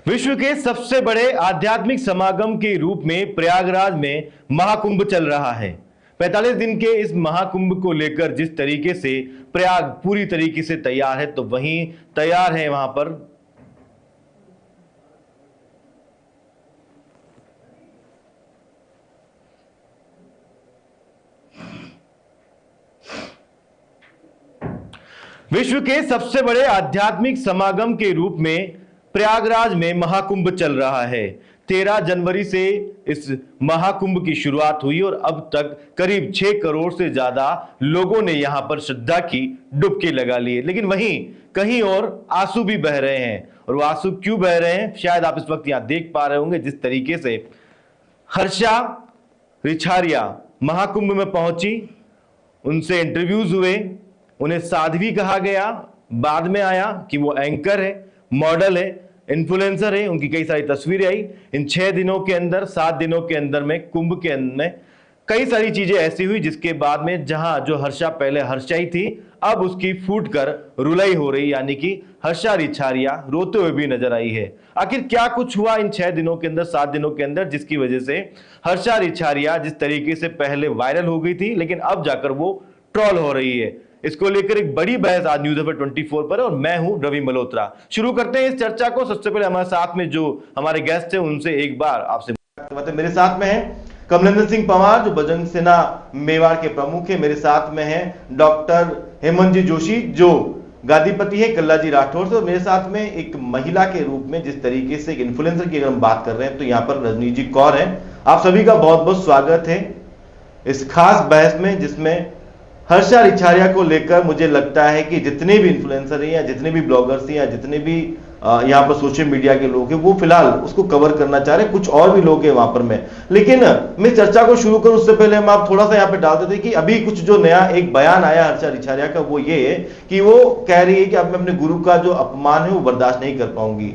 विश्व के सबसे बड़े आध्यात्मिक समागम के रूप में प्रयागराज में महाकुंभ चल रहा है। 45 दिन के इस महाकुंभ को लेकर जिस तरीके से प्रयाग पूरी तरीके से तैयार है, तो वहीं तैयार है वहां पर विश्व के सबसे बड़े आध्यात्मिक समागम के रूप में प्रयागराज में महाकुंभ चल रहा है। 13 जनवरी से इस महाकुंभ की शुरुआत हुई और अब तक करीब 6 करोड़ से ज्यादा लोगों ने यहां पर श्रद्धा की डुबकी लगा ली है। लेकिन वहीं कहीं और आंसू भी बह रहे हैं, और वो आंसू क्यों बह रहे हैं शायद आप इस वक्त यहां देख पा रहे होंगे। जिस तरीके से हर्षा रिछारिया महाकुंभ में पहुंची, उनसे इंटरव्यूज हुए, उन्हें साध्वी कहा गया, बाद में आया कि वो एंकर है, मॉडल है, इन्फ्लुएंसर है, उनकी कई सारी तस्वीरें आई। इन 6 दिनों के अंदर 7 दिनों के अंदर में कुंभ के अंदर में कई सारी चीजें ऐसी हुई जिसके बाद में जहां जो हर्षा पहले हर्षाई थी, अब उसकी फूट कर रुलाई हो रही, यानी कि हर्षा रिछारिया रोते हुए भी नजर आई है। आखिर क्या कुछ हुआ इन 6 दिनों के अंदर, 7 दिनों के अंदर, जिसकी वजह से हर्षा रिछारिया जिस तरीके से पहले वायरल हो गई थी, लेकिन अब जाकर वो ट्रोल हो रही है। इसको लेकर एक बड़ी बहस आज न्यूज़ अवर 24 पर है और मैं हूं रवि मल्होत्रा। शुरू करते हैं इस चर्चा को। सबसे पहले हमारे साथ में जो हमारे गेस्ट हैं उनसे एक बार आपसे मेरे साथ में है कमलेंद्र सिंह पंवार, जो बजरंग सेना मेवाड़ के प्रमुख है। मेरे साथ में है डॉक्टर हेमंत जी जोशी, जो गादीपति है कल्लाजी राठौर से। और मेरे साथ में एक महिला के रूप में, जिस तरीके से एक इन्फ्लुएंसर की अगर हम बात कर रहे हैं, तो यहाँ पर रजनी जी कौर है। आप सभी का बहुत बहुत स्वागत है इस खास बहस में, जिसमें हर्षा रिछारिया को लेकर मुझे लगता है कि जितने भी इन्फ्लुएंसर हैं या जितने भी ब्लॉगर्स हैं या जितने भी यहाँ पर सोशल मीडिया के लोग हैं, वो फिलहाल उसको कवर करना चाह रहे हैं। कुछ और भी लोग हैं वहां पर में। लेकिन मैं चर्चा को शुरू करूं उससे पहले हम आप थोड़ा सा यहाँ पे डाल देते कि अभी कुछ जो नया एक बयान आया हर्षा रिछारिया का, वो ये है कि वो कह रही है कि अब मैं अपने गुरु का जो अपमान है वो बर्दाश्त नहीं कर पाऊंगी।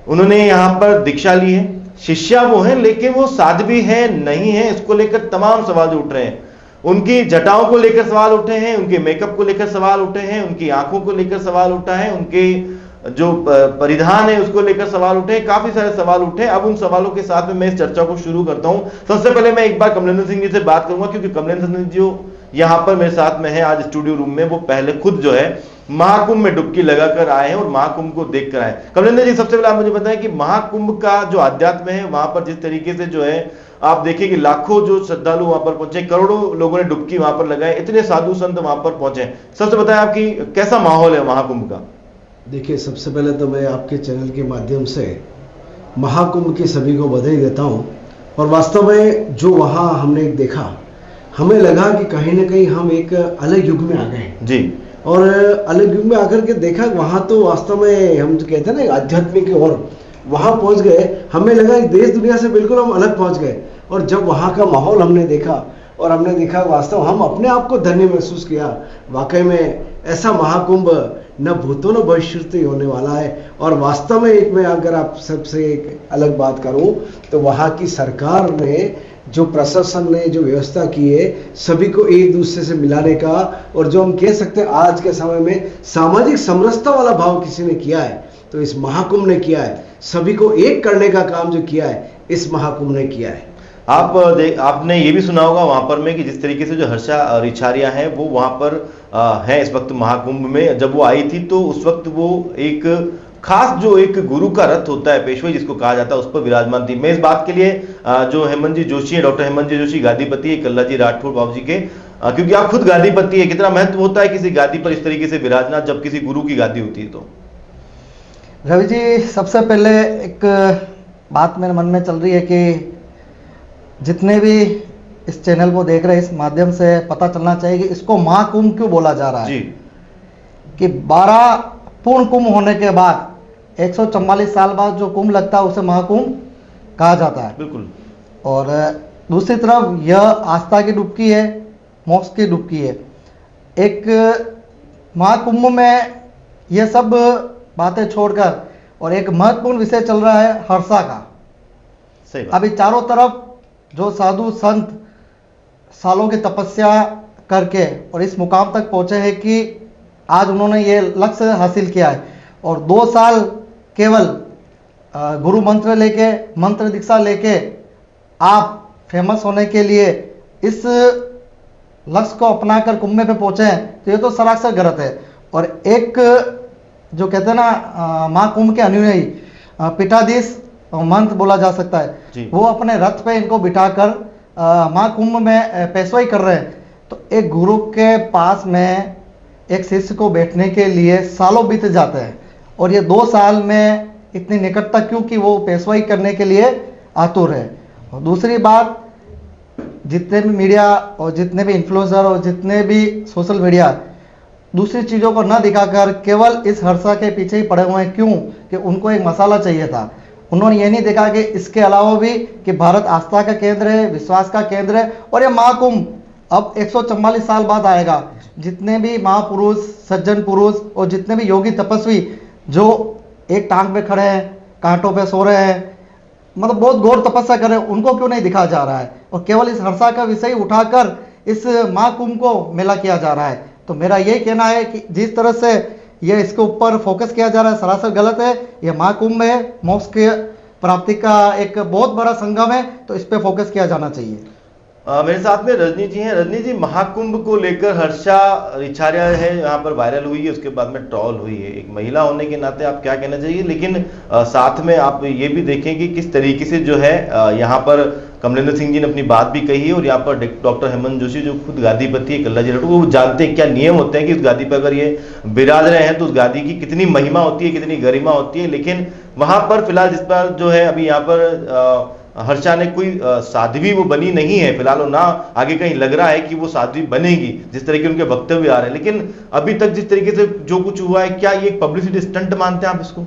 उन्होंने यहाँ पर दीक्षा ली है, शिष्या वो है, लेकिन वो साध्वी है नहीं है, इसको लेकर तमाम सवाल जो उठ रहे हैं। उनकी जटाओं को लेकर सवाल उठे हैं, उनके मेकअप को लेकर सवाल उठे हैं, उनकी आंखों को लेकर सवाल उठा है, उनके जो परिधान है उसको लेकर सवाल उठे, काफी सारे सवाल उठे। अब उन सवालों के साथ में मैं इस चर्चा को शुरू करता हूं। सबसे पहले मैं एक बार कमलेंद्र सिंह जी से बात करूंगा, क्योंकि कमलेंद्र सिंह जी जो यहाँ पर मेरे साथ में है आज स्टूडियो रूम में, वो पहले खुद जो है महाकुंभ में डुबकी लगाकर आए हैं और महाकुंभ को देख कर आए। कमलेंद्र जी, सबसे पहले आप मुझे बताएं कि महाकुंभ का जो अध्यात्म है वहां पर जिस तरीके से जो है आप देखिए कि लाखों जो श्रद्धालु वहां पर पहुंचे, करोड़ों लोगों ने डुबकी वहां पर लगाए, इतने साधु संत वहां पर पहुंचे। सबसे बताएं आपकी कैसा माहौल है महाकुंभ का? देखिए, सबसे पहले तो मैं आपके चैनल के माध्यम से महाकुंभ के सभी को बधाई देता हूं। और वास्तव में जो वहां हमने देखा, हमें लगा कि कहीं ना कहीं हम एक अलग युग में आ गए जी। और अलग युग में आकर के देखा वहां तो वास्तव में हम जो कहते हैं ना आध्यात्मिक और वहां पहुंच गए। हमें लगा कि देश दुनिया से बिल्कुल हम अलग पहुंच गए। और जब वहां का माहौल हमने देखा और हमने देखा, वास्तव हम अपने आप को धन्य महसूस किया। वाकई में ऐसा महाकुंभ न भूतो न भविष्य होने वाला है। और वास्तव में एक मैं अगर आप सबसे एक अलग बात करूं, तो वहां की सरकार ने, जो प्रशासन ने जो व्यवस्था की है सभी को एक दूसरे से मिलाने का, और जो हम कह सकते हैं आज के समय में सामाजिक समरसता वाला भाव किसी ने किया है, तो इस महाकुंभ ने किया है। सभी को एक करने का काम जो किया है इस महाकुंभ ने किया है। आपने ये भी सुना होगा वहां पर में कि जिस तरीके से जो हर्षा रिछारिया है वो वहां पर है इस वक्त महाकुंभ में। जब वो आई थी तो उस वक्त वो एक खास जो एक गुरु का रथ होता है, पेशवाई जिसको कहा जाता है, उस पर विराजमान थी। मैं इस बात के लिए जो हेमंत जी जोशी है, डॉक्टर हेमंत जी जोशी गादीपति है कल्लाजी राठौर बाबू जी के, क्योंकि आप खुद गादीपति है, कितना महत्व होता है किसी गादी पर इस तरीके से विराजना जब किसी गुरु की गादी होती है। तो रवि जी, सबसे पहले एक बात मेरे मन में चल रही है कि जितने भी इस चैनल को देख रहे हैं, इस माध्यम से पता चलना चाहिए कि इसको महाकुंभ क्यों बोला जा रहा है जी। कि 12 पूर्ण कुंभ होने के बाद 144 साल बाद जो कुंभ लगता है उसे महाकुंभ कहा जाता है। बिल्कुल। और दूसरी तरफ यह आस्था की डुबकी है, मोक्ष की डुबकी है। एक महाकुंभ में यह सब बातें छोड़कर और एक महत्वपूर्ण विषय चल रहा है हर्षा का। सही बात। अभी चारों तरफ जो साधु संत सालों की तपस्या करके और इस मुकाम तक पहुंचे हैं कि आज उन्होंने ये लक्ष्य हासिल किया है, और 2 साल केवल गुरु मंत्र लेके, मंत्र दीक्षा लेके आप फेमस होने के लिए इस लक्ष्य को अपनाकर कुंभ पे पहुंचे हैं, तो ये तो सरासर गलत है। और एक जो कहते हैं ना महाकुंभ के अनुयायी पीठाधीश मंत्र बोला जा सकता है, वो अपने रथ पे इनको बिठाकर महाकुंभ में पेशवाई कर रहे हैं। तो एक गुरु के पास में एक शिष्य को बैठने के लिए सालों बीत जाते हैं, और ये 2 साल में इतनी निकटता क्यों कि वो पेशवाई करने के लिए आतुर है। और दूसरी बात, जितने भी मीडिया और जितने भी इन्फ्लुएंसर और जितने भी सोशल मीडिया दूसरी चीज़ों को न दिखाकर केवल इस हर्षा के पीछे ही पड़े हुए हैं, क्यों कि उनको एक मसाला चाहिए था। उन्होंने ये नहीं देखा कि इसके अलावा भी कि भारत आस्था का केंद्र है, विश्वास का केंद्र है, और ये महाकुंभ अब 144 साल बाद आएगा। जितने भी महापुरुष, सज्जन पुरुष और जितने भी योगी तपस्वी जो एक टांग पे खड़े हैं, कांटों पे सो रहे हैं, मतलब बहुत घोर तपस्या कर रहे हैं, उनको क्यों नहीं दिखाया जा रहा है, और केवल इस हर्षा का विषय उठाकर इस महाकुंभ को मेला किया जा रहा है। तो मेरा यही कहना है कि जिस तरह से ये इसके ऊपर फोकस किया जा रहा है सरासर गलत है। ये महाकुंभ है, मोक्ष के प्राप्ति का एक बहुत बड़ा संगम है, तो इस पे फोकस किया जाना चाहिए। मेरे साथ में रजनी जी हैं। रजनी जी, महाकुंभ को लेकर हर्षा रिछारिया है, यहाँ पर वायरल हुई है, उसके बाद में ट्रोल हुई है। एक महिला होने के नाते आप क्या कहना चाहिए, लेकिन साथ में आप ये भी देखें कि किस तरीके से जो है यहाँ पर कमलेंद्र सिंह जी ने अपनी बात भी कही है, और यहाँ पर डॉक्टर हेमंत जोशी जो खुद गादीपति है कल्ला जी लड्डू, वो जानते हैं क्या नियम होते हैं कि उस गादी पर अगर ये विराज रहे हैं तो उस गादी की कितनी महिमा होती है, कितनी गरिमा होती है। लेकिन वहां पर फिलहाल जिस पर जो है अभी यहाँ पर हर्षा ने कोई साध्वी वो बनी नहीं है फिलहाल, और ना आगे कहीं लग रहा है कि वो साध्वी बनेगी, जिस तरह के उनके वक्तव्य आ रहे हैं। लेकिन अभी तक जिस तरीके से जो कुछ हुआ है, क्या ये पब्लिसिटी स्टंट मानते हैं आप इसको?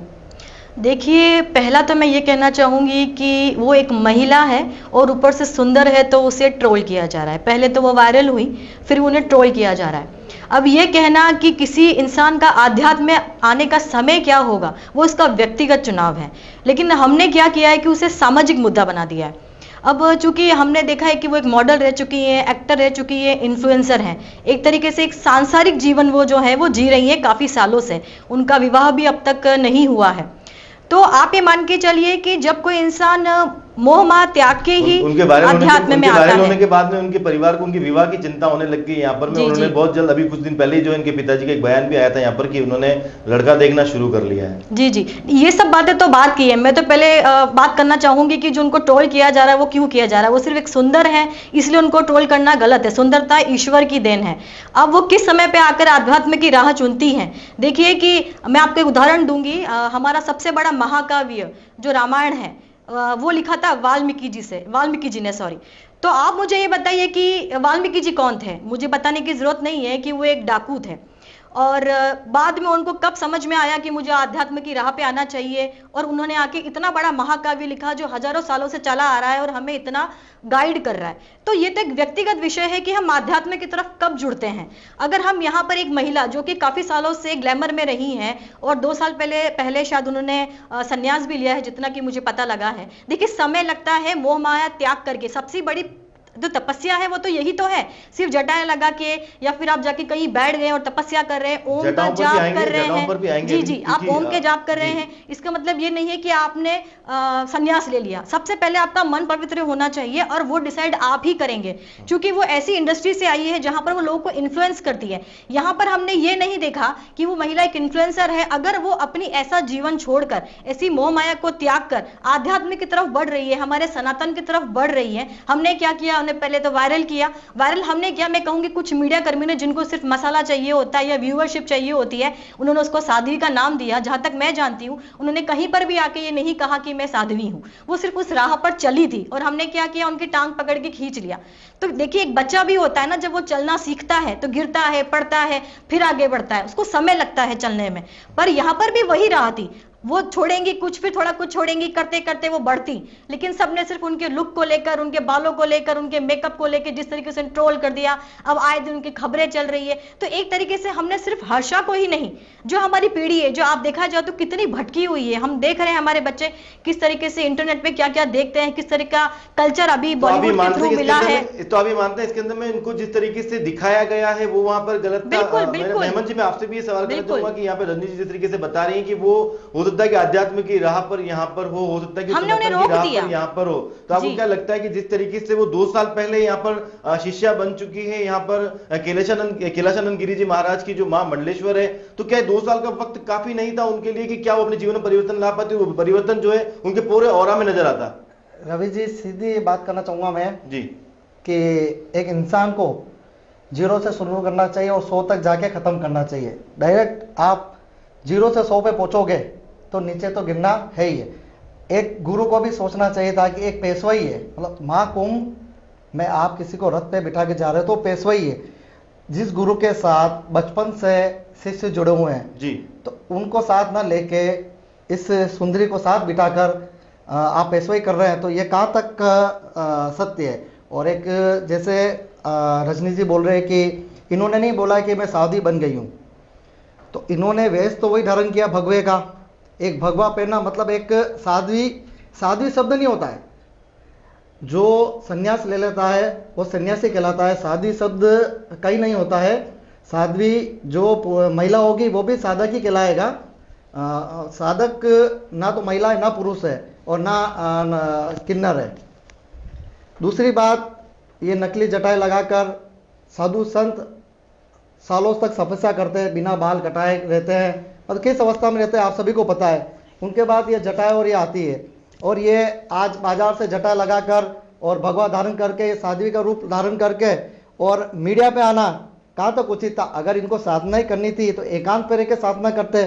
देखिए, पहला तो मैं ये कहना चाहूँगी कि वो एक महिला है और ऊपर से सुंदर है, तो उसे ट्रोल किया जा रहा है। पहले तो वो वायरल हुई, फिर उन्हें ट्रोल किया जा रहा है। अब ये कहना कि किसी इंसान का आध्यात्म में आने का समय क्या होगा, वो उसका व्यक्तिगत चुनाव है, लेकिन हमने क्या किया है कि उसे सामाजिक मुद्दा बना दिया है। अब चूंकि हमने देखा है कि वो एक मॉडल रह चुकी है, एक्टर रह चुकी है, इन्फ्लुएंसर हैं, एक तरीके से एक सांसारिक जीवन वो जो है वो जी रही है काफ़ी सालों से, उनका विवाह भी अब तक नहीं हुआ है। तो आप ये मान के चलिए कि जब कोई इंसान मोह माया त्याग के ही अध्यात्म में आता है, होने के बाद में उनके परिवार को उनके विवाह की चिंता होने लग गई यहाँ पर में। उन्होंने बहुत जल्द, अभी कुछ दिन पहले जो इनके पिताजी का एक बयान भी आया था यहाँ पर कि उन्होंने लड़का देखना शुरू कर लिया है। जी जी, ये सब बातें तो बात की है। मैं तो पहले बात करना चाहूंगी कि जो उनको ट्रोल किया जा रहा है वो क्यों किया जा रहा है। वो सिर्फ एक सुंदर है इसलिए उनको ट्रोल करना गलत है। सुंदरता ईश्वर की देन है। अब वो किस समय पे आकर आध्यात्म की राह चुनती हैं। देखिए कि मैं आपको एक उदाहरण दूंगी। हमारा सबसे बड़ा महाकाव्य जो रामायण है वो लिखा था वाल्मीकि जी ने सॉरी। तो आप मुझे ये बताइए कि वाल्मीकि जी कौन थे। मुझे बताने की जरूरत नहीं है कि वो एक डाकू थे, और बाद में उनको कब समझ में आया कि मुझे आध्यात्म की राह पे आना चाहिए, और उन्होंने आके इतना बड़ा महाकाव्य लिखा जो हजारों सालों से चला आ रहा है और हमें इतना गाइड कर रहा है। तो ये तो एक व्यक्तिगत विषय है कि हम आध्यात्म की तरफ कब जुड़ते हैं। अगर हम यहाँ पर एक महिला जो कि काफी सालों से ग्लैमर में रही हैं और 2 साल पहले शायद उन्होंने संन्यास भी लिया है, जितना कि मुझे पता लगा है। देखिए, समय लगता है मोह माया त्याग करके। सबसे बड़ी जो तपस्या है वो तो यही तो है, सिर्फ जटाएं लगा के या फिर आप जाके कहीं बैठ गए और तपस्या कर रहे हैं, ओम का जाप कर रहे हैं। जी जी, आप ओम के जाप कर रहे हैं, इसका मतलब ये नहीं है कि आपने संन्यास ले लिया। सबसे पहले आपका मन पवित्र होना चाहिए और वो डिसाइड आप ही करेंगे, क्योंकि वो ऐसी इंडस्ट्री से आई है जहां पर वो लोगों को इन्फ्लुएंस करती है। यहाँ पर हमने ये नहीं देखा कि वो महिला एक इन्फ्लुएंसर है। अगर वो अपनी ऐसा जीवन छोड़कर, ऐसी मोह माया को त्याग कर आध्यात्म की तरफ बढ़ रही है, हमारे सनातन की तरफ बढ़ रही है, हमने क्या किया, हमने पहले तो वायरल किया। वायरल हमने किया, मैं कहूंगी कुछ मीडिया कर्मी ने जिनको सिर्फ मसाला चाहिए होता है या व्यूअरशिप चाहिए होती है, उन्होंने उसको साध्वी का नाम दिया। जहां तक मैं जानती हूं उन्होंने कहीं पर भी आके ये नहीं कहा कि मैं साध्वी हूं, वो सिर्फ उस राह पर चली थी और हमने क्या किया, उनकी टांग पकड़ के खींच लिया। तो देखिए, एक बच्चा भी होता है ना, जब वो चलना सीखता है तो गिरता है, पड़ता है, फिर आगे बढ़ता है, उसको समय लगता है चलने में। पर यहाँ पर भी वही राह थी, वो छोड़ेंगी कुछ, फिर थोड़ा कुछ छोड़ेंगी, करते करते वो बढ़ती। लेकिन सबने सिर्फ उनके लुक को लेकर, उनके बालों को लेकर, उनके मेकअप को लेकर जिस तरीके से ट्रोल कर दिया। अब आए दिन उनकी खबरें चल रही है। तो एक तरीके से हमने सिर्फ हर्षा को ही नहीं, जो हमारी पीढ़ी है, जो आप देखा जाए तो कितनी भटकी हुई है। हम देख रहे हैं हमारे बच्चे किस तरीके से इंटरनेट पे क्या क्या देखते हैं, किस तरह का कल्चर अभी बॉलीवुड के थ्रू मिला है। तो अभी मानते हैं इसके अंदर में इनको जिस तरीके से दिखाया गया है वो वहां पर गलत था। बिल्कुल। हेमंत जी, मैं आपसे भी ये सवाल करना चाहूंगा कि यहाँ पे रजनी जी जिस तरीके से बता रही है कि वो तो सकता है कि आध्यात्म की राह पर यहाँ पर हो सकता है कि हमने उन्हें सनातन की रोक राह दिया। पर यहाँ पर हो। तो आपको जी। क्या लगता है कि जिस तरीके से वो 2 साल पहले यहाँ पर शिष्या बन चुकी है, यहाँ पर कैलाशानंद गिरी जी महाराज की जो मां मंडलेश्वर है, तो क्या 2 साल का वक्त काफी नहीं था उनके लिए कि क्या वो अपने जीवन में परिवर्तन ला पाती? वो परिवर्तन जो है उनके पूरे ऑरा में नजर आता। रवि जी, सीधी बात करना चाहूँगा मैं जी कि एक इंसान को 0 से शुरू करना चाहिए और 100 तक जाके ख़त्म करना चाहिए। डायरेक्ट आप 0 से 100 पे पहुँचोगे तो नीचे तो गिरना है ही है। एक गुरु को भी सोचना चाहिए था कि एक पेशवा ही है, मतलब महाकुंभ में आप किसी को रथ पे बिठा के जा रहे हो तो पेशवा ही है। जिस गुरु के साथ बचपन से शिष्य जुड़े हुए हैं जी, तो उनको साथ ना लेके इस सुंदरी को साथ बिठाकर आप पेशवाई कर रहे हैं, तो ये कहाँ तक सत्य है। और एक जैसे रजनी जी बोल रहे हैं कि इन्होंने नहीं बोला कि मैं साध्वी बन गई हूँ, तो इन्होंने वेश तो वही धारण किया भगवे का। एक भगवा पहना मतलब एक साध्वी शब्द नहीं होता है। जो संन्यास ले लेता है वो सन्यासी कहलाता है। साध्वी शब्द कहीं नहीं होता है। साध्वी जो महिला होगी वो भी साधक ही कहलाएगा। साधक ना तो महिला है ना पुरुष है और ना किन्नर है। दूसरी बात, ये नकली जटाएं लगाकर साधु संत सालों तक तपस्या करते हैं, बिना बाल कटाए रहते हैं, और किस अवस्था में रहते हैं आप सभी को पता है। उनके बाद ये जटाएं और ये आती है, और ये आज बाजार से जटा लगाकर और भगवा धारण करके, ये साध्वी का रूप धारण करके और मीडिया पे आना कहाँ तक उचित था। अगर इनको साधना ही करनी थी तो एकांत पे रह के साधना करते।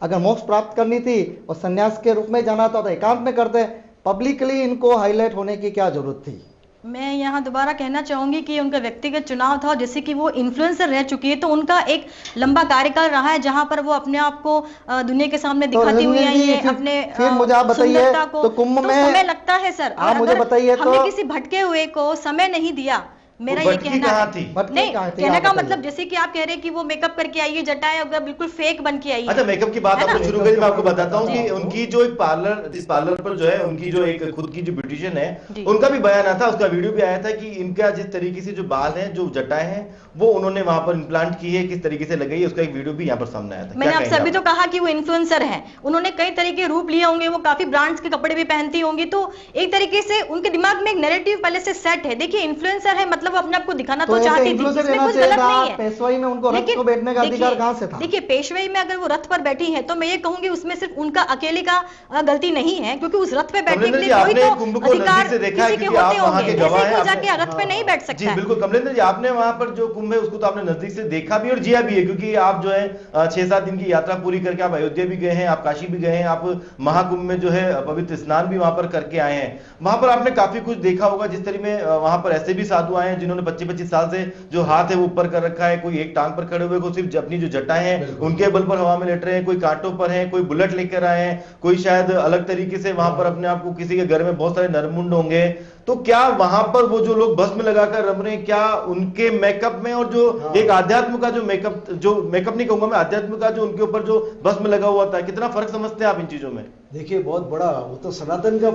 अगर मोक्ष प्राप्त करनी थी और संन्यास के रूप में जाना था तो एकांत में करते। पब्लिकली इनको हाईलाइट होने की क्या जरूरत थी। मैं यहाँ दोबारा कहना चाहूंगी कि उनका व्यक्तिगत चुनाव था, और जैसे कि वो इन्फ्लुएंसर रह चुकी है तो उनका एक लंबा कार्यकाल रहा है जहां पर वो अपने आप को दुनिया के सामने दिखाती हुई आई है, अपने फिर मुझे आप बताइए सुंदरता को। तो कुंभ में समय लगता है सर। आप मुझे बताइए तो हमने किसी भटके हुए को समय नहीं दिया, मेरा ये कहना है। नहीं, कहने का मतलब जैसे कि आप कह रहे हैं कि वो मेकअप करके आई है, जटाएं अगर बिल्कुल फेक बन के आई है। अच्छा, मेकअप की बात आपने शुरू करी, मैं आपको बताता हूँ कि उनकी जो एक पार्लर, जिस पार्लर पर जो है उनकी जो एक खुद की जो ब्यूटिशियन है, उनका भी बयान आया था, उसका वीडियो भी आया था कि इनका जिस तरीके से जो बाल हैं, जो जटाएं हैं, वो उन्होंने वहां पर इम्प्लांट की है, किस तरीके से लगाई है, उसका एक वीडियो भी यहाँ पर सामने आया था। मैंने आपसे अभी तो कहा कि वो इन्फ्लुएंसर हैं, उन्होंने कई तरह के रूप लिए होंगे, वो काफी ब्रांड्स के कपड़े भी पहनती होंगी, तो एक तरीके से उनके दिमाग में एक नैरेटिव पहले से सेट है। देखिए, इन्फ्लुएंसर है मतलब वो अपने आप को दिखाना तो चाहती थी, इसमें कुछ गलत नहीं है। पेशवाई में उनको रथ को बैठने का अधिकार कहां से था? देखिए, पेशवाई में अगर वो रथ पर बैठी है तो मैं ये कहूंगी उसमें सिर्फ उनका अकेले का गलती नहीं है, क्योंकि उस रथ पे बैठने के लिए कोई तो अधिकार किसी के होते होंगे, ऐसे कोई जाके रथ पे नहीं बैठ सकता है। बिल्कुल कमलेंद्र जी, आपने वहां पर जो कुंभ है उसको तो आपने नजदीक से देखा भी और जिया भी है, क्योंकि आप जो है 6-7 दिन की यात्रा पूरी करके आप अयोध्या भी गए हैं, आप काशी भी गए हैं, आप महाकुंभ में जो है पवित्र स्नान भी वहां पर करके आए हैं। वहां पर आपने काफी कुछ देखा होगा, जिस तरह में वहां पर ऐसे भी साधु आए हैं जिन्होंने 25-25 साल से जो हाथ है वो ऊपर कर रखा है, कोई एक टांग पर खड़े हुए, कोई सिर्फ अपनी जो जटाएं हैं उनके बल पर हवा में लेट रहे हैं, कोई कांटों पर हैं, कोई बुलेट लेकर आए हैं, कोई शायद अलग तरीके से वहां पर अपने आप को, किसी के घर में बहुत सारे नरमुंड होंगे। तो क्या वहां पर वो जो लोग भस्म लगाकर रम रहे हैं, क्या उनके मेकअप में और जो एक आध्यात्म का जो मेकअप नहीं कहूंगा मैं, आध्यात्म का जो उनके ऊपर जो भस्म लगा हुआ था, कितना फर्क समझते हैं आप इन चीजों में? देखिए, बहुत बड़ा, वो तो सनातन का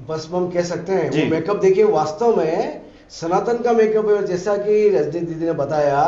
भस्म हम कह सकते हैं। वो मेकअप देखिए वास्तव में सनातन का मेकअप है। जैसा कि रजनी दीदी ने बताया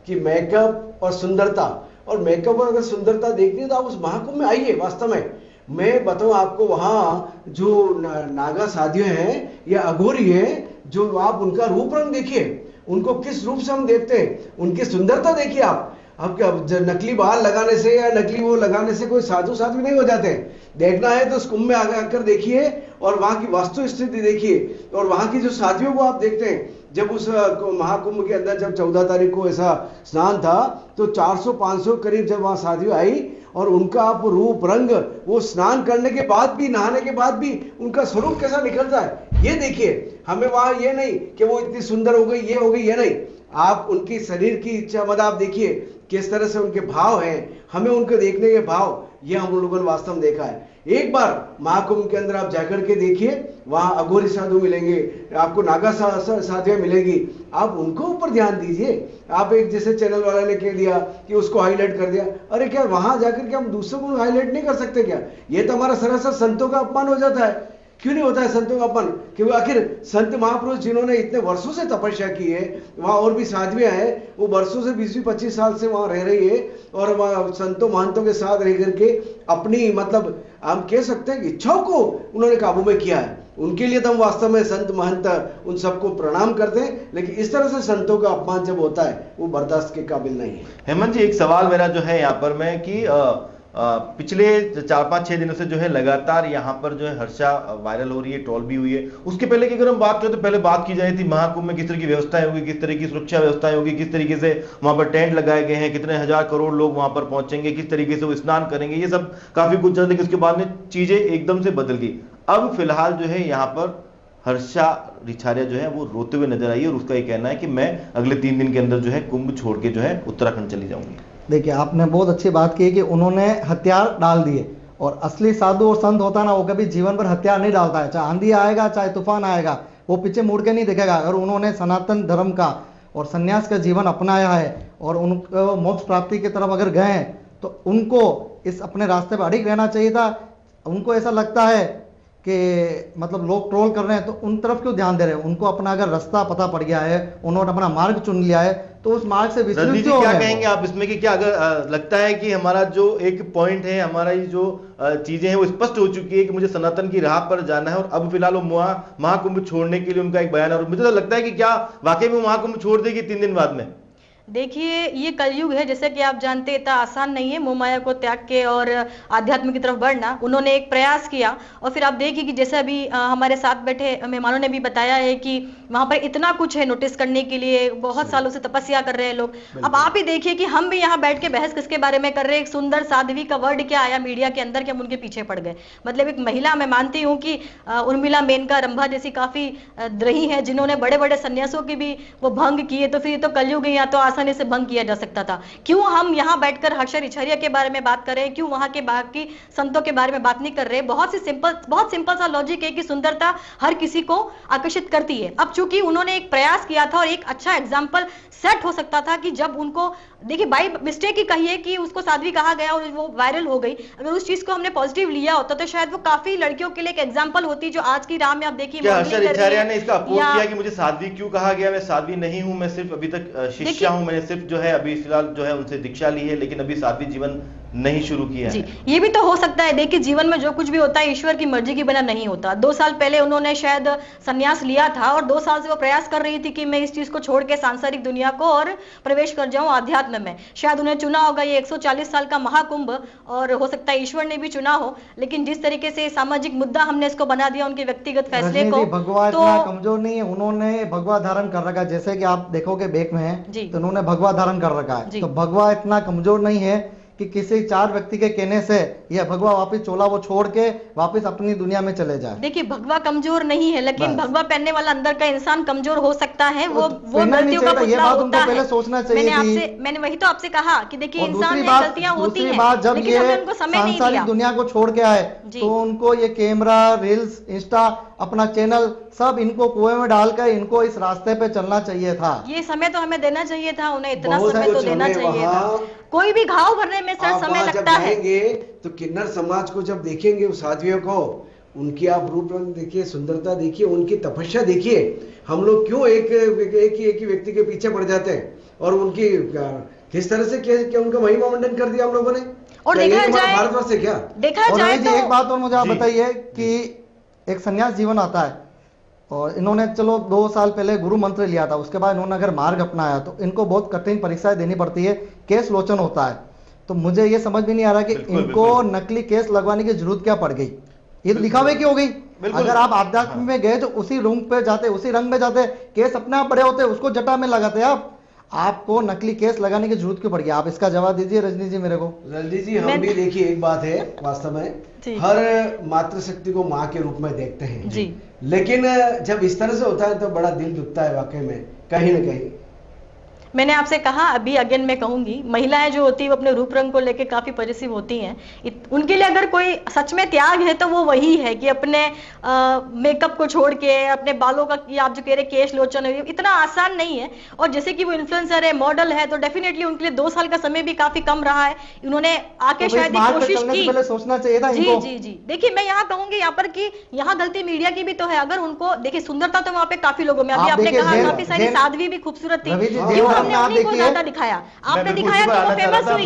कि मेकअप और सुंदरता, और मेकअप और अगर सुंदरता देखनी है तो आप उस महाकुंभ में आइए। वास्तव में मैं बताऊं आपको, वहां जो नागा साधिया हैं या अघोरी हैं, जो आप उनका रूप रंग देखिए, उनको किस रूप से हम देखते हैं, उनकी सुंदरता देखिए आप। क्या नकली बाल लगाने से या नकली वो लगाने से कोई साधु साध्वी नहीं हो जाते हैं। देखना है तो उस कुंभ में आकर देखिए और वहां की वास्तु स्थिति देखिए, और वहां की जो साधियों को आप देखते हैं। जब उस महाकुंभ के अंदर जब 14 तारीख को ऐसा स्नान था तो 400-500 करीब जब वहां साधियों आई, और उनका आप रूप रंग, वो स्नान करने के बाद भी, नहाने के बाद भी उनका स्वरूप कैसा निकलता है, ये देखिए। हमें वहां ये नहीं कि वो इतनी सुंदर हो गई, ये हो गई, ये नहीं। आप उनकी शरीर की इच्छा मत आप देखिए किस तरह से उनके भाव हैं, हमें उनके देखने के भाव, ये हम लोगों ने वास्तव में देखा है। एक बार महाकुंभ के अंदर आप जाकर के देखिए, वहां अघोरी साधु मिलेंगे, आपको नागा साधिया मिलेगी, आप उनको ऊपर ध्यान दीजिए। आप एक जैसे चैनल वाले ने कह दिया कि उसको हाईलाइट कर दिया, अरे क्या वहां जाकर के हम दूसरों को हाईलाइट नहीं कर सकते क्या? ये तो हमारा सरासर संतों का अपमान हो जाता है क्यों नहीं होता है संतों का अपमान? क्योंकि आखिर संत महापुरुष जिन्होंने इतने वर्षों से तपस्या की है, वहां और भी साध्वियां हैं, वो वर्षों से 20-25 साल से वहां रह रही है और वहां संतों महंतों के साथ रह करके अपनी मतलब हम कह सकते हैं कि इच्छाओं को उन्होंने काबू में किया है। उनके लिए तो हम वास्तव में संत महंत उन सबको प्रणाम करते हैं, लेकिन इस तरह से संतों का अपमान जब होता है वो बर्दाश्त के काबिल नहीं है। हेमंत जी, एक सवाल मेरा जो है यहाँ पर मैं कि पिछले 4-5-6 दिनों से जो है लगातार यहाँ पर जो है हर्षा वायरल हो रही है, ट्रोल भी हुई है। उसके पहले की अगर हम बात करें तो पहले बात की जाती थी महाकुंभ में किस तरह की व्यवस्थाएं होगी, किस तरह की सुरक्षा व्यवस्थाएं होगी, किस तरीके से वहां पर टेंट लगाए गए हैं, कितने हजार करोड़ लोग वहां पर पहुंचेंगे, किस तरीके से वो स्नान करेंगे, ये सब काफी कुछ चल, लेकिन उसके बाद में चीजें एकदम से बदल गई। अब फिलहाल जो है यहाँ पर हर्षा रिछारिया जो है वो रोते हुए नजर आई और उसका ये कहना है कि मैं अगले 3 दिन के अंदर जो है कुंभ छोड़ के जो है उत्तराखंड चली जाऊंगी। देखिए, आपने बहुत अच्छी बात की कि उन्होंने हथियार डाल दिए, और असली साधु और संत होता ना, वो कभी जीवन भर हथियार नहीं डालता है। चाहे आंधी आएगा, चाहे तूफान आएगा, वो पीछे मुड़ के नहीं देखेगा। अगर उन्होंने सनातन धर्म का और संन्यास का जीवन अपनाया है और उनको मोक्ष प्राप्ति की तरफ अगर गए हैं, तो उनको इस अपने रास्ते पर अड़िग रहना चाहिए था। उनको ऐसा लगता है कि मतलब लोग ट्रोल कर रहे हैं तो उन तरफ क्यों ध्यान दे रहे हैं? उनको अपना अगर रास्ता पता पड़ गया है, उन्होंने अपना मार्ग चुन लिया है, तो उस मार्ग से विचलित क्यों हो क्या रहे हैं? कहेंगे आप इसमें कि क्या अगर लगता है कि हमारा जो एक पॉइंट है, हमारा ये जो चीजें हैं वो स्पष्ट हो चुकी है कि मुझे सनातन की राह पर जाना है, और अब फिलहाल वो महाकुंभ छोड़ने के लिए उनका एक बयान है, और मुझे तो लगता है कि क्या वाकई में महाकुंभ छोड़ देगी 3 दिन बाद में? देखिए, ये कलयुग है, जैसे कि आप जानते हैं, इतना आसान नहीं है मोह माया को त्याग के और आध्यात्म की तरफ बढ़ना। उन्होंने एक प्रयास किया, और फिर आप देखिए कि जैसे अभी हमारे साथ बैठे मेहमानों ने भी बताया है कि वहां पर इतना कुछ है नोटिस करने के लिए, बहुत सालों से तपस्या कर रहे हैं लोग। अब आप ही देखिए कि हम भी यहाँ बैठ के बहस किसके बारे में कर रहे हैं? एक सुंदर साध्वी का वर्ड क्या आया मीडिया के अंदर कि हम उनके पीछे पड़ गए। मतलब एक महिला, मैं मानती हूँ कि उर्मिला, मेनका, रंभा जैसी काफी रही है जिन्होंने बड़े बड़े संन्यासों की भी वो भंग किए, तो फिर ये तो कलयुग है, यहाँ तो आसानी से भंग किया जा सकता था। क्यों हम यहाँ बैठकर हर्षा रिछारिया के बारे में बात कर रहे हैं? क्यों वहां के बाकी संतों के बारे में बात नहीं कर रहे? बहुत सिंपल सा लॉजिक है कि सुंदरता हर किसी को आकर्षित करती है। अब चूंकि उन्होंने एक प्रयास किया था और एक अच्छा एग्जाम्पल सेट हो सकता था कि जब उनको, देखिए बाई मिस्टेक ही कहिए कि उसको साध्वी कहा गया और वो वायरल हो गई, अगर उस चीज को हमने पॉजिटिव लिया होता तो शायद वो काफी लड़कियों के लिए एक एग्जाम्पल होती, जो आज की राह में आप देखिए क्या हर्षा रिछारिया ने इसका अपोज किया कि मुझे साध्वी क्यों कहा गया? मैं साध्वी नहीं हूं, मैं सिर्फ अभी तक शिष्या हूं, मैंने सिर्फ जो है अभी फिलहाल जो है उनसे दीक्षा ली है, लेकिन अभी साध्वी जीवन नहीं शुरू किया है। ये भी तो हो सकता है। देखिए, जीवन में जो कुछ भी होता है ईश्वर की मर्जी की बिना नहीं होता। 2 साल पहले उन्होंने शायद संन्यास लिया था और 2 साल से वो प्रयास कर रही थी कि मैं इस चीज को छोड़ के सांसारिक दुनिया को और प्रवेश कर जाऊं आध्यात्म में। शायद उन्हें चुना होगा ये 140 साल का महाकुंभ, और हो सकता है ईश्वर ने भी चुना हो, लेकिन जिस तरीके से सामाजिक मुद्दा हमने इसको बना दिया उनके व्यक्तिगत फैसले को, भगवा इतना कमजोर नहीं है। उन्होंने भगवा धारण कर रखा है, जैसे कि आप देखोगे बैक में है, तो उन्होंने भगवा धारण कर रखा है। तो भगवा इतना कमजोर नहीं है कि किसी 4 व्यक्ति के कहने से यह भगवा वापस चोला वो छोड़ के वापस अपनी दुनिया में चले जाए। देखिए, भगवा कमजोर नहीं है, लेकिन भगवा पहनने वाला अंदर का इंसान कमजोर हो सकता है। वो गलतियों का पुतला होता है। पहले सोचना चाहिए। मैंने वही तो आपसे कहा कि देखिए, इंसान में गलतियां होती हैं, जब लेकिन हमने उनको समय नहीं दिया। दुनिया को छोड़ के आए तो उनको ये कैमरा, रील्स, इंस्टा, अपना चैनल सब इनको कुएं में डालकर इनको इस रास्ते पे चलना चाहिए था। ये समय तो हमें देना चाहिए था, उन्हें इतना समय तो देना चाहिए था। कोई भी घाव भरने में सर समय लगता है। तो किन्नर समाज को जब देखेंगे, उस साध्वियों को, उनकी आप रूप रंग देखिए, सुंदरता देखिए, उनकी तपस्या देखिए। हम लोग क्यों एक ही व्यक्ति के पीछे पड़ जाते हैं, और उनकी किस तरह से क्या उनका महिमा मंडन कर दिया हम लोगों ने। और देखा जाए भारतवर्ष से क्या देखा जाए तो एक बात और मुझे आप बताइए कि एक संन्यास जीवन आता है, और इन्होंने चलो 2 साल पहले गुरु मंत्र लिया था, उसके बाद इन्होंने अगर मार्ग अपनाया तो इनको बहुत कठिन परीक्षाएं देनी पड़ती है, केस लोचन होता है। तो मुझे ये समझ में नहीं आ रहा कि इनको नकली केस लगवाने की जरूरत क्या पड़ गई? ये दिखावे की हो गई। अगर आप आध्यात्म में गए तो उसी रूम पे जाते, उसी रंग में जाते, केस अपने आप बड़े होते, उसको जटा में लगाते आपको नकली केस लगाने की जरूरत क्यों पड़ गई? आप इसका जवाब दीजिए रजनी जी मेरे को। रजनी जी, हम भी देखिए, एक बात है, वास्तव में हर मातृशक्ति को माँ के रूप में देखते हैं जी, लेकिन जब इस तरह से होता है तो बड़ा दिल दुखता है वाकई में, कहीं ना कहीं। मैंने आपसे कहा, अभी अगेन मैं कहूंगी, महिलाएं जो होती है वो अपने रूप रंग को लेके काफी पॉजिटिव होती हैं। उनके लिए अगर कोई सच में त्याग है तो वो वही है कि अपने मेकअप को छोड़ के अपने बालों का, कि आप जो कह रहे केश लोचन है, इतना आसान नहीं है। और जैसे कि वो इन्फ्लुएंसर है, मॉडल है, तो डेफिनेटली उनके लिए 2 साल का समय भी काफी कम रहा है। उन्होंने आके तो शायद एक कोशिश की, पहले सोचना चाहिए था जी इनको। जी जी। देखिए मैं यहाँ कहूंगी यहाँ पर कि यहाँ गलती मीडिया की भी तो है। अगर उनको देखिए, सुंदरता तो वहाँ पे काफी लोगों में, अभी आपने कहा काफी सारी साध्वी भी खूबसूरत थी, क्यों हमने उन्हीं को ज्यादा दिखाया? आपने दिखाया तो वो फेमस हुई,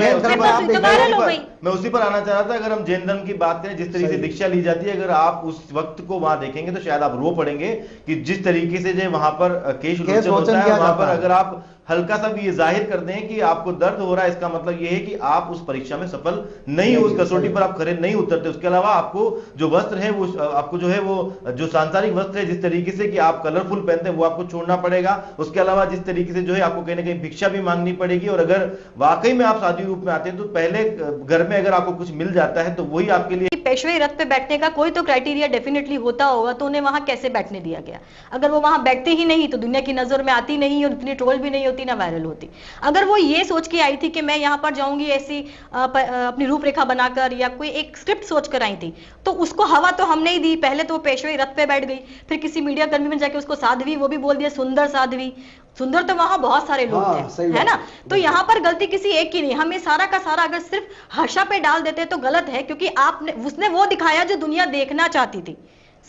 तो वायरल हो गई। मैं उसी पर आना चाह रहा था। अगर हम जैन धर्म की बात करें, जिस तरीके से दीक्षा ली जाती है, अगर आप उस वक्त को वहां देखेंगे तो शायद आप रो पड़ेंगे कि जिस तरीके से जो वहां पर केश लोचन होता है, वहां पर अगर आप हल्का सा भी ये जाहिर कर दें कि आपको दर्द हो रहा है, इसका मतलब ये है कि आप उस परीक्षा में सफल नहीं हो, उस कसौटी पर आप खरे नहीं उतरते। उसके अलावा आपको जो वस्त्र है वो आपको जो है वो जो सांसारिक वस्त्र है, जिस तरीके से कि आप कलरफुल पहनते हैं, वो आपको छोड़ना पड़ेगा। उसके अलावा जिस तरीके से जो है आपको कहीं ना कहीं भिक्षा भी मांगनी पड़ेगी। और अगर वाकई में आप साध्वी रूप में आते हैं तो पहले घर में अगर आपको कुछ मिल जाता है तो वही आपके लिए। पेशवे रथ पे बैठने का कोई तो क्राइटेरिया डेफिनेटली होता होगा, तो उन्हें वहां कैसे बैठने दिया गया? अगर वो वहां बैठते ही नहीं तो दुनिया की नजर में आती नहीं और इतनी ट्रोल भी नहीं होती, ना वायरल होती। अगर वो ये सोच के आई थी कि मैं यहाँ पर जाऊंगी ऐसी अपनी रूपरेखा बनाकर, या कोई एक स्क्रिप्ट सोच कर आई थी, तो उसको हवा तो हमने ही दी। पहले तो पेशवे रथ पे बैठ गई, फिर किसी मीडिया कर्मी में जाके उसको साध्वी, वो भी बोल दिया सुंदर साध्वी। सुंदर तो वहां बहुत सारे लोग थे, है ना? तो यहाँ पर गलती किसी एक की नहीं। हम ये सारा का सारा अगर सिर्फ हर्षा पे डाल देते तो गलत है, क्योंकि आपने उसने वो दिखाया जो दुनिया देखना चाहती थी।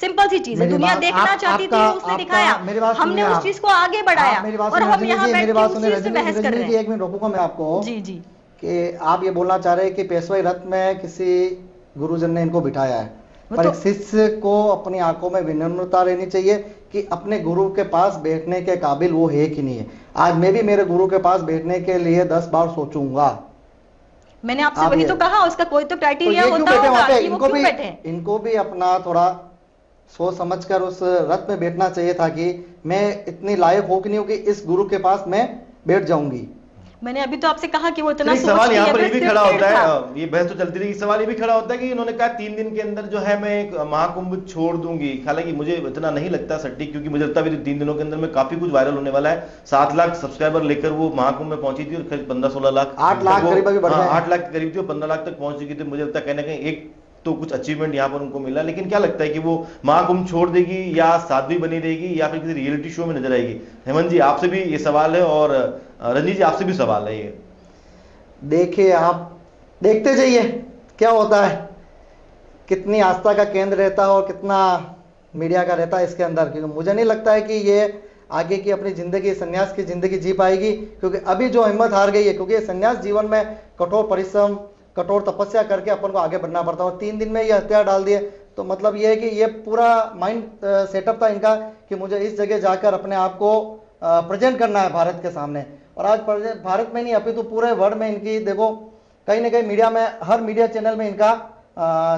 सिंपल सी चीज है, दुनिया देखना चाहती थी, उसने दिखाया, हमने उस चीज को आगे बढ़ाया, और हम यहाँ बैठ के उस चीज से बहस कर रहे हैं। 1 मिनट रोकूंगा मैं आपको। जी जी। कि आप ये बोलना चाह रहे हैं कि पेशवाई रथ में किसी गुरुजन ने इनको बिठाया है, पर एक शिष्य को अपनी आंखों में विनम्रता रहनी चाहिए कि अपने गुरु के पास बैठने के काबिल वो है कि नहीं है। आज मैं भी मेरे गुरु के पास बैठने के लिए 10 बार सोचूंगा। मैंने आपसे वही तो कहा, उसका कोई तो क्राइटेरिया होता होगा कि वो क्यों बैठे। इनको भी अपना थोड़ा सोच समझकर उस रथ में बैठना चाहिए था कि मैं इतनी लायक हो कि नहीं हो कि इस गुरु के पास मैं बैठ जाऊंगी। मैंने अभी तो आपसे कहा कि वो इतना सवाल यहाँ पर ये भी खड़ा होता है, ये बहस तो चलती रही, सवाल ये भी खड़ा होता है कि इन्होंने कहा 3 दिन के अंदर जो है मैं एक महाकुंभ छोड़ दूंगी। हालांकि मुझे इतना नहीं लगता सटीक, क्योंकि मुझे लगता है 3 दिनों के अंदर में काफी कुछ वायरल होने वाला है। 7 लाख सब्सक्राइबर लेकर वो महाकुंभ में पहुंची थी, और 15-16 लाख 8 लाख करीब 8 लाख के करीब थी, 15 लाख तक पहुंच चुकी थी। मुझे लगता है कहीं ना कहीं एक तो कुछ अचीवमेंट यहाँ पर उनको मिला। लेकिन क्या लगता है कि वो महाकुंभ छोड़ देगी, या साध्वी बनी रहेगी, या फिर किसी रियलिटी शो में नजर आएगी? हेमंत जी आपसे भी ये सवाल है, और रंजीत जी आपसे भी सवाल है। ये देखिए, आप देखते जाइए क्या होता है, कितनी आस्था का केंद्र रहता है और कितना मीडिया का रहता है इसके अंदर। क्योंकि मुझे नहीं लगता है कि ये आगे की अपनी जिंदगी, संन्यास की जिंदगी जी पाएगी, क्योंकि अभी जो हिम्मत हार गई है। क्योंकि संन्यास जीवन में कठोर परिश्रम, कठोर तपस्या करके अपन को आगे बढ़ना पड़ता है, और 3 दिन में ये हथियार डाल दिए, तो मतलब ये है कि ये पूरा माइंड सेटअप था इनका कि मुझे इस जगह जाकर अपने आप को प्रेजेंट करना है भारत के सामने। और आज भारत में नहीं, अभी तो पूरे वर्ल्ड में इनकी देखो, कहीं ना कहीं मीडिया में, हर मीडिया चैनल में इनका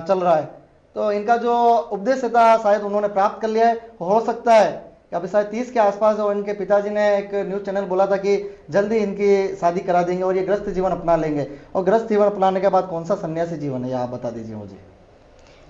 चल रहा है। तो इनका जो उद्देश्य था शायद उन्होंने प्राप्त कर लिया है। हो सकता है कि अभी शायद 30 के आसपास, और इनके पिताजी ने एक न्यूज़ चैनल बोला था कि जल्दी इनकी शादी करा देंगे और ये गृहस्थ जीवन अपना लेंगे। और गृहस्थ जीवन अपनाने के बाद कौन सा सन्यासी जीवन है, ये आप बता दीजिए मुझे।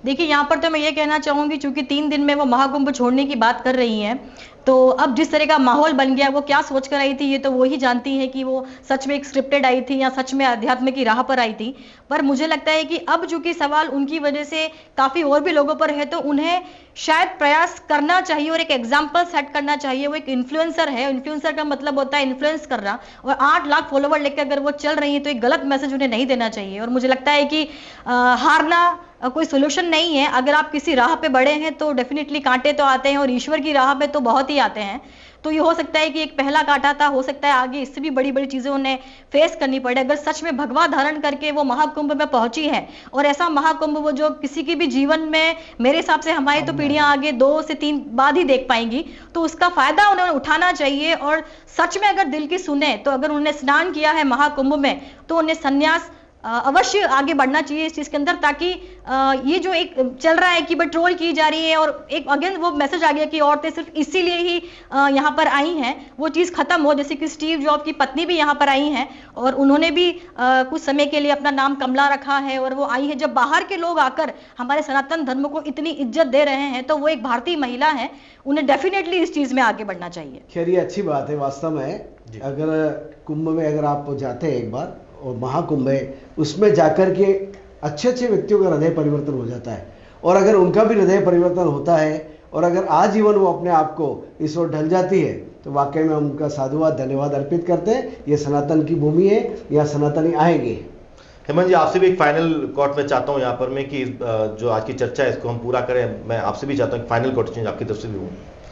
देखिए यहाँ पर तो मैं ये कहना चाहूंगी, चूंकि 3 दिन में वो महाकुंभ छोड़ने की बात कर रही हैं, तो अब जिस तरह का माहौल बन गया, वो क्या सोच कर आई थी ये तो वो ही जानती है कि वो सच में एक स्क्रिप्टेड आई थी या सच में अध्यात्म की राह पर आई थी। पर मुझे लगता है कि अब चूंकि सवाल उनकी वजह से काफी और भी लोगों पर है, तो उन्हें शायद प्रयास करना चाहिए और एक एग्जाम्पल सेट करना चाहिए। वो एक इन्फ्लुएंसर है, इन्फ्लुएंसर का मतलब होता है इन्फ्लुएंस करना, और 8 लाख फॉलोवर लेकर अगर वो चल रही है तो एक गलत मैसेज उन्हें नहीं देना चाहिए। और मुझे लगता है कि हारना कोई सोल्यूशन नहीं है। अगर आप किसी राह पे बढ़े हैं तो डेफिनेटली कांटे तो आते हैं, और ईश्वर की राह पे तो बहुत ही आते हैं। तो ये हो सकता है कि एक पहला कांटा था, हो सकता है आगे इससे भी बड़ी बड़ी चीजें उन्हें फेस करनी पड़े। अगर सच में भगवा धारण करके वो महाकुंभ में पहुंची है, और ऐसा महाकुंभ वो जो किसी की भी जीवन में, मेरे हिसाब से हमारी तो पीढ़ियां आगे 2 से 3 बाद ही देख पाएंगी, तो उसका फायदा उन्हें उठाना चाहिए। और सच में अगर दिल की सुने तो अगर उन्होंने स्नान किया है महाकुंभ में, तो उन्हें संन्यास अवश्य आगे बढ़ना चाहिए इस चीज के अंदर, ताकि ये जो एक चल रहा है कि भाई ट्रोल की जा रही है, और एक अगेन वो मैसेज आ गया कि औरतें सिर्फ इसीलिए ही यहाँ पर आई हैं, वो चीज खत्म हो। जैसे कि स्टीव जॉब की पत्नी भी यहाँ पर आई हैं, और उन्होंने भी कुछ समय के लिए अपना नाम कमला रखा है, और वो आई है। जब बाहर के लोग आकर हमारे सनातन धर्म को इतनी इज्जत दे रहे हैं, तो वो एक भारतीय महिला है, उन्हें डेफिनेटली इस चीज में आगे बढ़ना चाहिए। खैर ये अच्छी बात है वास्तव में अगर कुंभ में अगर आप जाते हैं एक बार, और महाकुंभ है, उसमें जाकर के अच्छे अच्छे व्यक्तियों का हृदय परिवर्तन हो जाता है। और अगर उनका भी हृदय परिवर्तन होता है और अगर आजीवन वो अपने आप को इस ओर ढल जाती है, तो वाकई में हम उनका साधुवाद धन्यवाद अर्पित करते हैं। ये सनातन की भूमि है, यहाँ सनातनी आएंगे। हेमंत जी, आपसे भी एक फाइनल कोट में चाहता हूँ यहाँ पर मैं कि जो आज की चर्चा है इसको हम पूरा करें। मैं आपसे भी चाहता हूँ फाइनल क्वेश्चन आपकी तरफ से भी हो।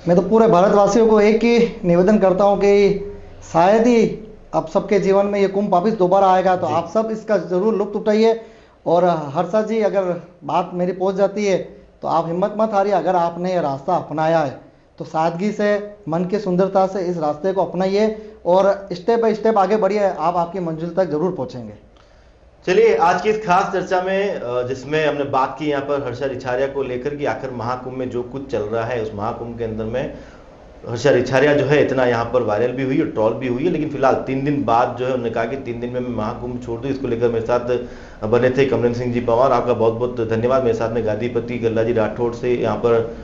मैं तो पूरे भारतवासियों को एक ही निवेदन करता हूँ कि शायद ही अब सबके जीवन में ये कुंभ वापिस दोबारा आएगा, तो आप सब इसका जरूर लुत्फ उठाइए। और हर्षा जी, अगर बात मेरी पहुँच जाती है तो आप हिम्मत मत हारिए। अगर आपने ये रास्ता अपनाया है तो सादगी से, मन की सुंदरता से इस रास्ते को अपनाइए और स्टेप बाय स्टेप आगे बढ़िए। आप आपकी मंजिल तक जरूर पहुँचेंगे। चलिए, आज की इस खास चर्चा में जिसमें हमने बात की यहाँ पर हर्षा रिछारिया को लेकर कि आखिर महाकुंभ में जो कुछ चल रहा है, उस महाकुंभ के अंदर में हर्षा रिछारिया जो है इतना यहाँ पर वायरल भी हुई और ट्रोल भी हुई है। लेकिन फिलहाल 3 दिन बाद जो है उन्होंने कहा कि 3 दिन में मैं महाकुंभ छोड़ दूँ। इसको लेकर मेरे साथ बने थे कमलेंद्र सिंह जी पंवार, आपका बहुत बहुत धन्यवाद। मेरे साथ में गादीपति गल्ला जी राठौड़ से यहाँ पर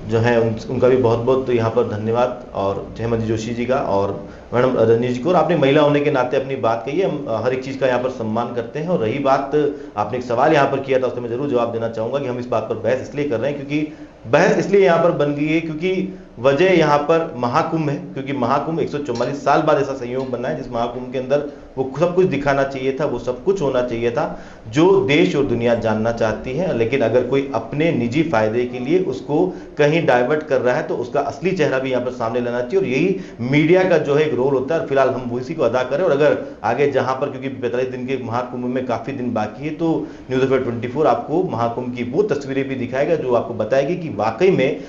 जो है उनका भी बहुत बहुत यहाँ पर धन्यवाद, और हेमंत जोशी जी का और मैडम रजनी जी को। और आपने महिला होने के नाते अपनी बात कही है, हम हर एक चीज़ का यहाँ पर सम्मान करते हैं। और रही बात, आपने एक सवाल यहाँ पर किया था, उससे मैं जरूर जवाब देना चाहूँगा कि हम इस बात पर बहस इसलिए कर रहे हैं क्योंकि बहस इसलिए यहाँ पर बन गई है क्योंकि वजह यहाँ पर महाकुंभ है। क्योंकि महाकुंभ 144 साल बाद ऐसा संयोग बना है जिस महाकुंभ के अंदर वो सब कुछ दिखाना चाहिए था, वो सब कुछ होना चाहिए था जो देश और दुनिया जानना चाहती है। लेकिन अगर कोई अपने निजी फायदे के लिए उसको कहीं डाइवर्ट कर रहा है तो उसका असली चेहरा भी यहाँ पर सामने लाना चाहिए, और यही मीडिया का जो है एक रोल होता है। फिलहाल हम वो इसी को अदा करें, और अगर आगे जहां पर, क्योंकि 45 दिन के महाकुंभ में काफी दिन बाकी है, तो न्यूज़ 24 आपको महाकुंभ की वो तस्वीरें भी दिखाएगा जो आपको बताएगी कि वाकई में